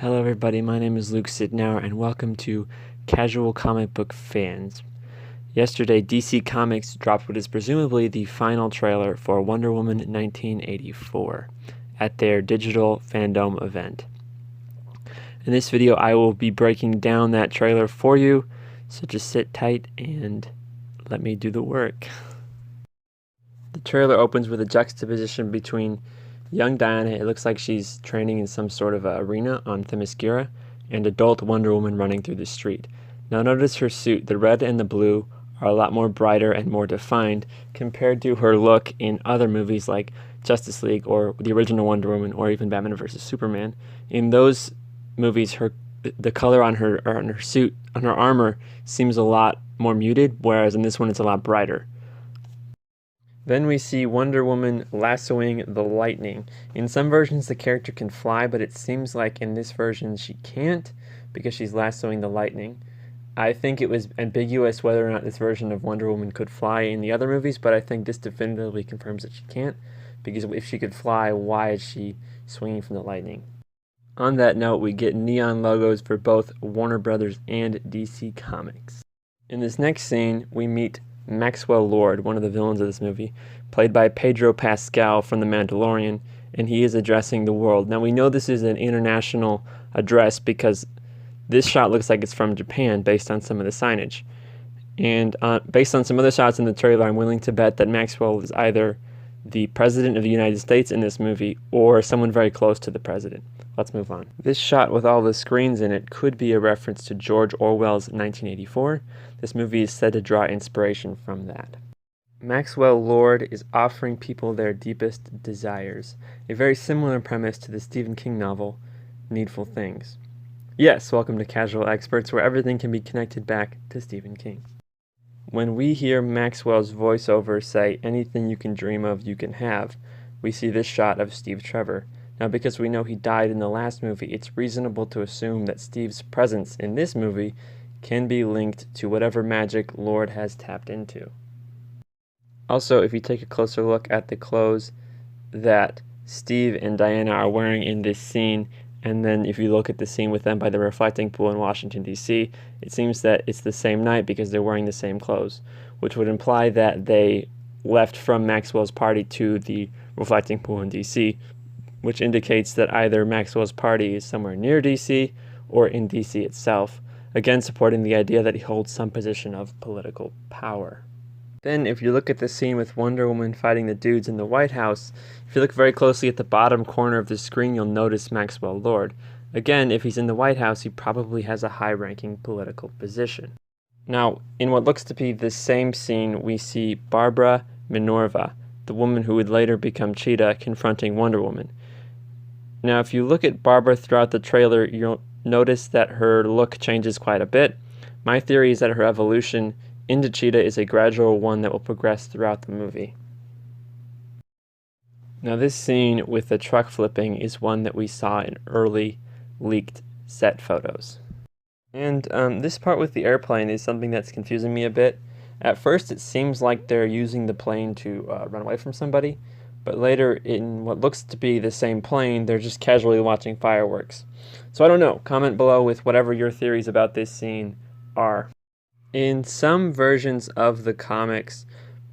Hello everybody, my name is Luke Sitnauer and welcome to Casual Comic Book Fans. Yesterday, DC Comics dropped what is presumably the final trailer for Wonder Woman 1984 at their digital fandom event. In this video, I will be breaking down that trailer for you, so just sit tight and let me do the work. The trailer opens with a juxtaposition between young Diana, it looks like she's training in some sort of arena on Themyscira, and adult Wonder Woman running through the street. Now notice her suit, the red and the blue are a lot more brighter and more defined compared to her look in other movies like Justice League or the original Wonder Woman or even Batman vs. Superman. In those movies, the color on her suit, on her armor, seems a lot more muted, whereas in this one it's a lot brighter. Then we see Wonder Woman lassoing the lightning. In some versions the character can fly, but it seems like in this version she can't because she's lassoing the lightning. I think it was ambiguous whether or not this version of Wonder Woman could fly in the other movies, but I think this definitively confirms that she can't, because if she could fly, why is she swinging from the lightning? On that note, we get neon logos for both Warner Brothers and DC Comics. In this next scene, we meet Maxwell Lord, one of the villains of this movie, played by Pedro Pascal from The Mandalorian, and he is addressing the world. Now we know this is an international address because this shot looks like it's from Japan based on some of the signage. And based on some other shots in the trailer, I'm willing to bet that Maxwell is either the President of the United States in this movie or someone very close to the President. Let's move on. This shot with all the screens in it could be a reference to George Orwell's 1984. This movie is said to draw inspiration from that. Maxwell Lord is offering people their deepest desires, a very similar premise to the Stephen King novel, Needful Things. Yes, welcome to Casual Experts, where everything can be connected back to Stephen King. When we hear Maxwell's voiceover say, "Anything you can dream of, you can have," we see this shot of Steve Trevor. Now, because we know he died in the last movie, it's reasonable to assume that Steve's presence in this movie can be linked to whatever magic Lord has tapped into. Also, if you take a closer look at the clothes that Steve and Diana are wearing in this scene, and then if you look at the scene with them by the reflecting pool in Washington, D.C., it seems that it's the same night because they're wearing the same clothes, which would imply that they left from Maxwell's party to the reflecting pool in D.C., which indicates that either Maxwell's party is somewhere near DC or in DC itself, again supporting the idea that he holds some position of political power. Then if you look at the scene with Wonder Woman fighting the dudes in the White House, if you look very closely at the bottom corner of the screen, you'll notice Maxwell Lord. Again, if he's in the White House, he probably has a high-ranking political position. Now, in what looks to be the same scene, we see Barbara Minorva, the woman who would later become Cheetah, confronting Wonder Woman. Now, if you look at Barbara throughout the trailer, you'll notice that her look changes quite a bit. My theory is that her evolution into Cheetah is a gradual one that will progress throughout the movie. Now, this scene with the truck flipping is one that we saw in early leaked set photos. And this part with the airplane is something that's confusing me a bit. At first, it seems like they're using the plane to run away from somebody, but later, in what looks to be the same plane, they're just casually watching fireworks. So I don't know. Comment below with whatever your theories about this scene are. In some versions of the comics,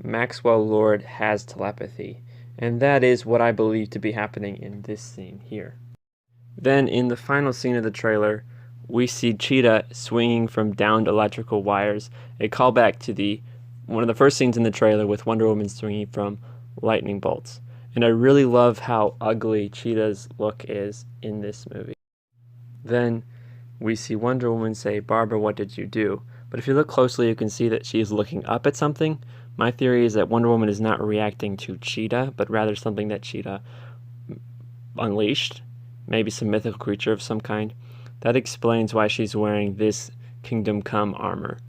Maxwell Lord has telepathy, and that is what I believe to be happening in this scene here. Then, in the final scene of the trailer, we see Cheetah swinging from downed electrical wires, a callback to one of the first scenes in the trailer with Wonder Woman swinging from lightning bolts. And I really love how ugly Cheetah's look is in this movie. Then we see Wonder Woman say, "Barbara, what did you do?" But if you look closely, you can see that she is looking up at something. My theory is that Wonder Woman is not reacting to Cheetah, but rather something that Cheetah unleashed, maybe some mythical creature of some kind. That explains why she's wearing this Kingdom Come armor.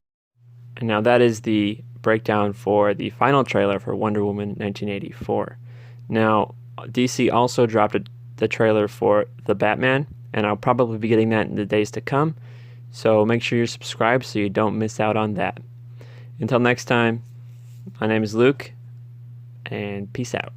And now that is the breakdown for the final trailer for Wonder Woman 1984. Now, DC also dropped the trailer for The Batman, and I'll probably be getting that in the days to come, so make sure you're subscribed so you don't miss out on that. Until next time, my name is Luke, and peace out.